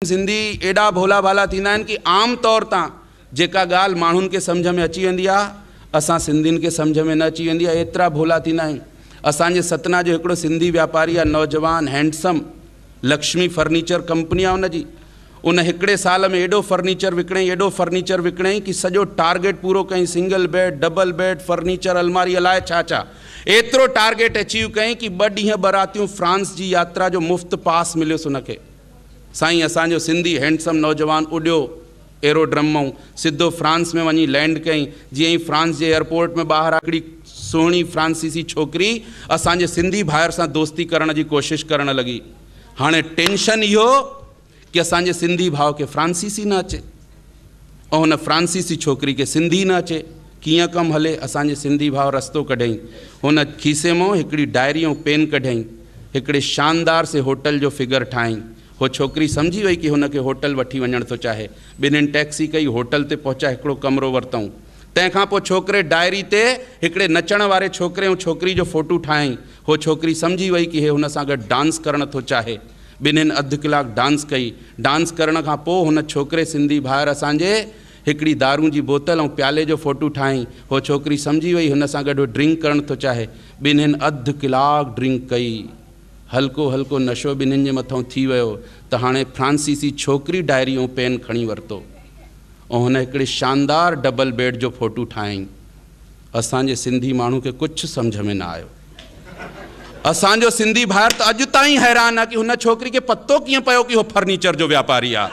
सिंधी एडा भोला भाला थींदा आहिनि कि आम तौर तां जेका ॻाल्हि माण्हुनि खे सम्झ में अची वेंदी आहे असां सिंधियुनि खे सम्झ में न अची वेंदी आहे। एतिरा भोला थींदा आहियूं। असांजे सतना जो हिकिड़ो सिंधी वापारी आहे, नौजवान हैंडसम, लक्ष्मी फर्नीचर कंपनी आहे उनजी। उन हिकिड़े साल में एॾो फर्नीचर विकिणई कि सॼो टारगेट पूरो कयईं। Single bed, double bed, furniture, अलमारी, अलाए छा छा। एतिरो टारगेट अचीव कयईं कि 2 ॾींहं बरातियूं फ्रांस जी यात्रा जो मुफ़्त पास मिलियोसि उनखे। साईं असांजो सिंधी हैंडसम नौजवान उॾियो एरोड्रम मां, सिधो फ्रांस में वञी लैंड कयईं। जीअं ई फ्रांस जे एयरपोर्ट में ॿाहिरि हिकिड़ी सुहिणी फ्रांसीसी छोकिरी असांजे सिंधी भाइर सां दोस्ती करण जी कोशिशि करणु लॻी। हाणे टेंशन इहो कि असांजे सिंधी भाउ खे फ्रांसीसी न अचे ऐं हुन फ्रांसीसी छोकिरी खे सिंधी न अचे। कीअं कमु हले? असांजे सिंधी भाउ रस्तो कढियईं। हुन खीसे मां हिकिड़ी डायरी ऐं पेन कढियईं, हिकिड़े शानदार से होटल जो फिगर ठाहियईं। हो छोकिरी सम्झी वई कि हुनखे होटल वठी वञणु थो चाहे। ॿिन्हिनि टैक्सी कई, होटल ते पहुचा, हिकिड़ो कमिरो वरितऊं। तंहिंखां पोइ छोकिरे डायरी ते हिकिड़े नचण वारे छोकिरे ऐं छोकिरी जो फ़ोटू ठाहियईं। हो छोकिरी सम्झी वई कि हे हुन सां गॾु डांस करणु थो चाहे। ॿिन्हिनि अधु कलाकु डांस कई। डांस करण खां पोइ हुन छोकिरे सिंधी भाइर असांजे हिकिड़ी दारू जी बोतल ऐं प्याले जो फ़ोटू ठाहियईं। हो छोकिरी सम्झी वई हुन सां गॾु ड्रिंक करणु थो चाहे। ॿिन्हिनि अधु कलाकु ड्रिंक कई। हल्को हल्को नशो ॿिन्हिनि जे मथां थी वियो त हाणे फ्रांसीसी छोकिरी डायरी ऐं पेन खणी वरितो ऐं हुन हिकिड़े शानदार डबल बेड जो फ़ोटू ठाहियईं। असांजे सिंधी माण्हू खे कुझु सम्झ में न आयो। असांजो सिंधी भाइर त अॼु ताईं हैरान आहे कि हुन छोकिरी खे पतो कीअं पियो कि हो फर्नीचर जो वापारी आहे।